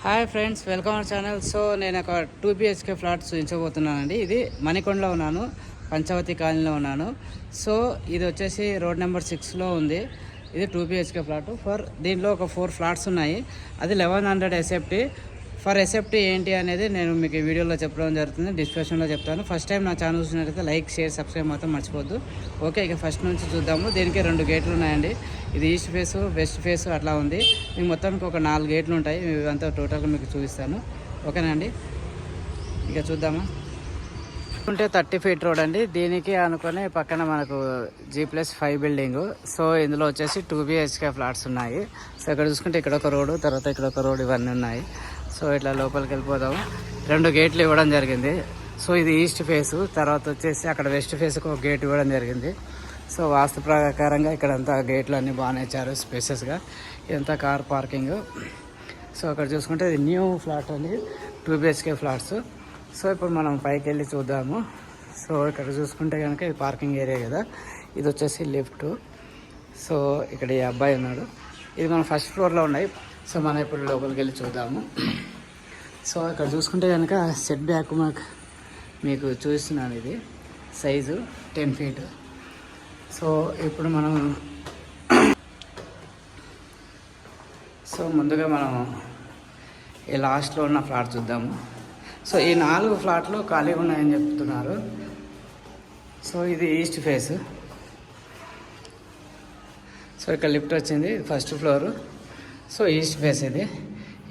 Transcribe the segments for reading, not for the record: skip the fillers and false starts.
Hi friends, welcome our channel. So నేను ఒక 2 BHK flat చూపించబోతున్నానండి. ఇది మణికొండలో ఉన్నాను, పంచవతి కాలనీలో ఉన్నాను. సో ఇది వచ్చేసి రోడ్ నెంబర్ 6లో ఉంది. ఇది 2 BHK ఫ్లాట్. దీంట్లో ఒక 4 ఫ్లాట్స్ ఉన్నాయి. అది 1100 SFT. ఫర్ SFT ఏంటి అనేది నేను మీకు ఈ వీడియోలో చెప్పడం జరుగుతుంది, డిస్క్రిప్షన్లో చెప్తాను. ఫస్ట్ టైం నా ఛానల్ చూసినట్లయితే లైక్, షేర్, సబ్స్క్రైబ్ మాత్రం మర్చిపోద్దు. ఓకే, ఇక ఫస్ట్ నుంచి చూద్దాము. దీనికి 2 గేట్లు ఉన్నాయండి. ఇది ఈస్ట్ ఫేసు, వెస్ట్ ఫేసు అట్లా ఉంది. మీకు మొత్తానికి ఒక 4 గేట్లు ఉంటాయి. ఇవంతా టోటల్గా మీకు చూపిస్తాను. ఓకేనండి, ఇక చూద్దామా. ఉంటే 30 ఫీట్ రోడ్ అండి. దీనికి అనుకుని పక్కన మనకు G+5 బిల్డింగ్. సో ఇందులో వచ్చేసి 2 BHK ఫ్లాట్స్ ఉన్నాయి. సో ఇక్కడ చూసుకుంటే ఇక్కడ ఒక రోడ్డు, తర్వాత ఇక్కడ ఒక రోడ్, ఇవన్నీ ఉన్నాయి. సో ఇట్లా లోపలికి వెళ్ళిపోదాము. 2 గేట్లు ఇవ్వడం జరిగింది. సో ఇది ఈస్ట్ ఫేసు, తర్వాత వచ్చేసి అక్కడ వెస్ట్ ఫేస్కి ఒక గేట్ ఇవ్వడం జరిగింది. సో వాస్తు ప్రకారంగా ఇక్కడంతా గేట్లు అన్నీ బాగానే ఇచ్చారు, స్పేసెస్గా. ఇదంతా కార్ పార్కింగ్. సో అక్కడ చూసుకుంటే ఇది న్యూ ఫ్లాట్ అండి, 2 BHK ఫ్లాట్స్. సో ఇప్పుడు మనం పైకి వెళ్ళి చూద్దాము. సో ఇక్కడ చూసుకుంటే కనుక ఇది పార్కింగ్ ఏరియా కదా. ఇది వచ్చేసి లిఫ్ట్. సో ఇక్కడ ఈ అబ్బాయి ఉన్నాడు. ఇది మనం ఫస్ట్ ఫ్లోర్లో ఉన్నాయి. సో మనం ఇప్పుడు లోపలికి వెళ్ళి చూద్దాము. సో ఇక్కడ చూసుకుంటే కనుక సెట్ బ్యాక్ మీకు చూస్తున్నాను. ఇది సైజు 10 ఫీట్. సో ఇప్పుడు మనం ముందుగా మనం ఈ లాస్ట్లో ఉన్న ఫ్లాట్ చూద్దాము. సో ఈ 4 ఫ్లాట్లు ఖాళీగా ఉన్నాయని చెప్తున్నారు. సో ఇది ఈస్ట్ ఫేస్. సో ఇక్కడ లిఫ్ట్ వచ్చింది, first floor. So east face ఇది.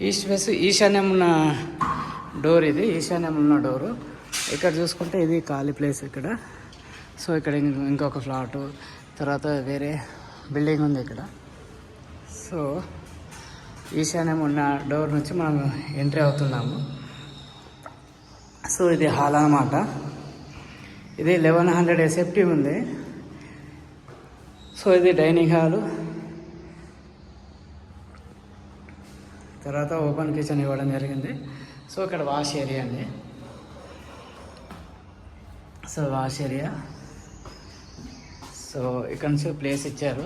ఈస్ట్ ఫేస్ ఈశాన్యం ఉన్న డోర్ ఇది, ఈశాన్యం ఉన్న డోరు. ఇక్కడ చూసుకుంటే ఇది ఖాళీ ప్లేస్ ఇక్కడ. సో ఇక్కడ ఇంకొక ఫ్లాటు, తర్వాత వేరే బిల్డింగ్ ఉంది ఇక్కడ. సో ఈశాన్యం ఉన్న డోర్ నుంచి మనం ఎంట్రీ అవుతున్నాము. సో ఇది హాల్ అన్నమాట. ఇది 1100 SFT ఉంది. సో ఇది డైనింగ్ హాలు, తర్వాత ఓపెన్ కిచెన్ ఇవ్వడం జరిగింది. సో ఇక్కడ వాష్ ఏరియా అండి. So wash area. సో ఇక్కడ నుంచి ప్లేస్ ఇచ్చారు,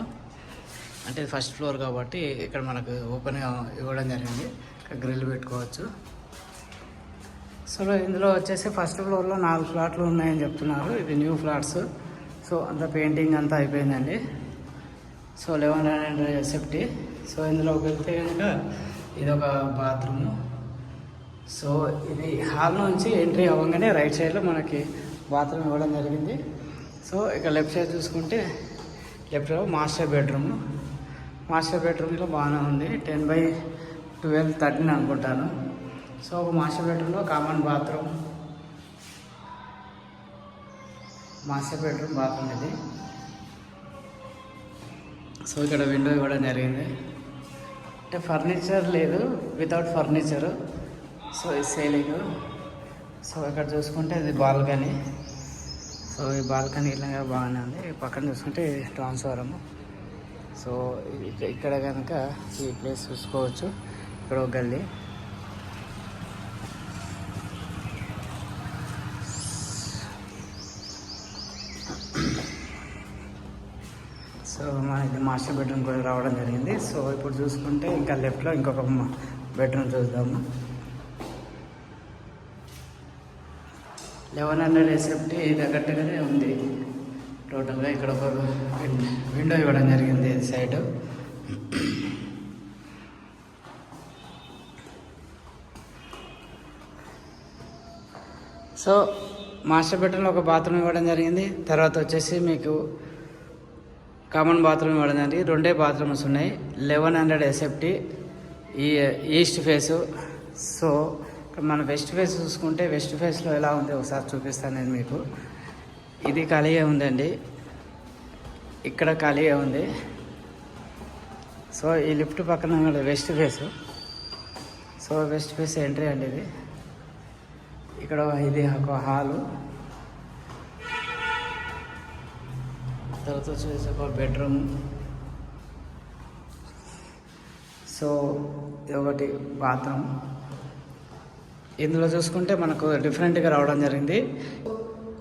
అంటే ఫస్ట్ ఫ్లోర్ కాబట్టి ఇక్కడ మనకు ఓపెన్గా ఇవ్వడం జరిగింది. ఇక్కడ గ్రిల్ పెట్టుకోవచ్చు. సో ఇందులో వచ్చేసి ఫస్ట్ ఫ్లోర్లో 4 ఫ్లాట్లు ఉన్నాయని చెప్తున్నారు. ఇది న్యూ ఫ్లాట్స్. సో అంతా పెయింటింగ్ అంతా అయిపోయిందండి. So 1100 SFT. సో ఇందులోకి వెళ్తే కనుక ఇది ఒక బాత్రూము. సో ఇది హాల్ నుంచి ఎంట్రీ అవ్వగానే రైట్ సైడ్లో మనకి బాత్రూమ్ ఇవ్వడం జరిగింది. సో ఇక లెఫ్ట్ సైడ్ చూసుకుంటే లెఫ్ట్లో మాస్టర్ బెడ్రూమ్. మాస్టర్ బెడ్రూమ్లో బాగానే ఉంది, 10/12, 13 అనుకుంటాను. సో ఒక మాస్టర్ బెడ్రూమ్లో common bathroom, master bedroom bathroom ఇది. సో ఇక్కడ విండో ఇవ్వడం జరిగింది, అంటే ఫర్నిచర్ లేదు, వితౌట్ ఫర్నిచరు. సో ఈ సీలింగ్. సో ఇక్కడ చూసుకుంటే ఇది బాల్కనీ. సో ఈ బాల్కనీ ఇలాగా బాగానే ఉంది. పక్కన చూసుకుంటే ట్రాన్స్ఫారము. సో ఇక్కడ కనుక ఈ ప్లేస్ చూసుకోవచ్చు. ఇక్కడ ఒక గల్లీ. సో మనకి మాస్టర్ బెడ్రూమ్ కూడా రావడం జరిగింది. సో ఇప్పుడు చూసుకుంటే ఇంకా లెఫ్ట్లో ఇంకొక బెడ్రూమ్ చూద్దాము. 1100 SFT తగ్గట్టుగానే ఉంది టోటల్గా. ఇక్కడ ఒక విండో ఇవ్వడం జరిగింది ఇది సైడ్. సో మాస్టర్ బెడ్రూమ్లో ఒక బాత్రూమ్ ఇవ్వడం జరిగింది. తర్వాత వచ్చేసి మీకు కామన్ బాత్రూమ్ ఇవ్వడం జరిగింది. 2 బాత్రూమ్స్ ఉన్నాయి. 1100 SFT ఈ ఈస్ట్ ఫేసు. సో మన వెస్ట్ ఫేస్ చూసుకుంటే వెస్ట్ ఫేస్లో ఎలా ఉంది ఒకసారి చూపిస్తాను నేను మీకు. ఇది ఖాళీగా ఉందండి, ఇక్కడ ఖాళీగా ఉంది. సో ఈ లిఫ్ట్ పక్కన west face. So west face entry అండి ఇది. ఇక్కడ ఇది ఒక హాలు, తర్వాత వచ్చేసి ఒక బెడ్రూమ్. సో ఇది ఒకటి బాత్రూమ్. ఇందులో చూసుకుంటే మనకు డిఫరెంట్గా రావడం జరిగింది,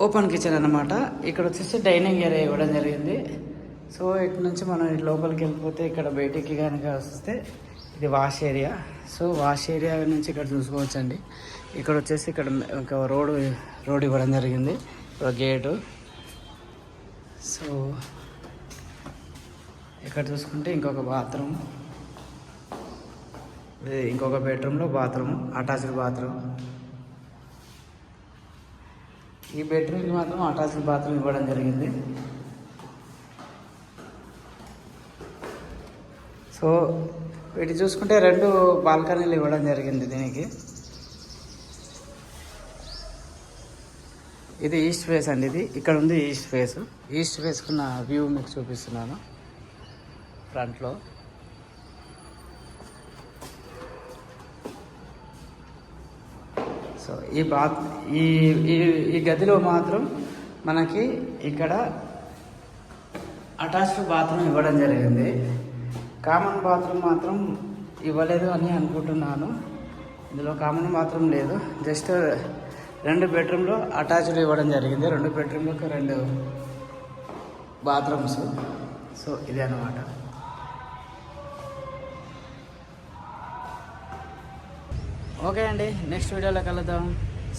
ఓపెన్ కిచెన్ అన్నమాట. ఇక్కడ వచ్చేసి డైనింగ్ ఏరియా ఇవ్వడం జరిగింది. సో ఇటు నుంచి మనం లోపలికి వెళ్ళిపోతే ఇక్కడ బయటికి కనుక వస్తే ఇది wash area. So wash area నుంచి ఇక్కడ చూసుకోవచ్చండి. ఇక్కడ వచ్చేసి ఇక్కడ ఒక రోడ్ ఇవ్వడం జరిగింది, ఒక గేటు. సో ఇక్కడ చూసుకుంటే ఇంకొక బాత్రూమ్, ఇంకొక బెడ్రూమ్లో బాత్రూమ్, అటాచ్డ్ బాత్రూమ్. ఈ బెడ్రూమ్కి మాత్రం అటాచ్డ్ బాత్రూమ్ ఇవ్వడం జరిగింది. సో వీటి చూసుకుంటే 2 బాల్కనీలు ఇవ్వడం జరిగింది దీనికి. ఇది ఈస్ట్ ఫేస్ అండి. ఇది ఇక్కడ ఉంది ఈస్ట్ ఫేస్. ఈస్ట్ ఫేస్కున్న వ్యూ మీకు చూపిస్తున్నాను ఫ్రంట్లో. సో ఈ గదిలో మాత్రం మనకి ఇక్కడ అటాచ్డ్ బాత్రూమ్ ఇవ్వడం జరిగింది. కామన్ బాత్రూమ్ మాత్రం ఇవ్వలేదు అని అనుకుంటున్నాను. ఇందులో కామన్ బాత్రూమ్ లేదు, జస్ట్ 2 బెడ్రూమ్లో అటాచ్డ్ ఇవ్వడం జరిగింది. 2 బెడ్రూమ్లకు 2 బాత్రూమ్స్. సో ఇదే అన్నమాట. ఓకే అండి, నెక్స్ట్ వీడియోలో కలుద్దాం.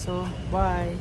So bye.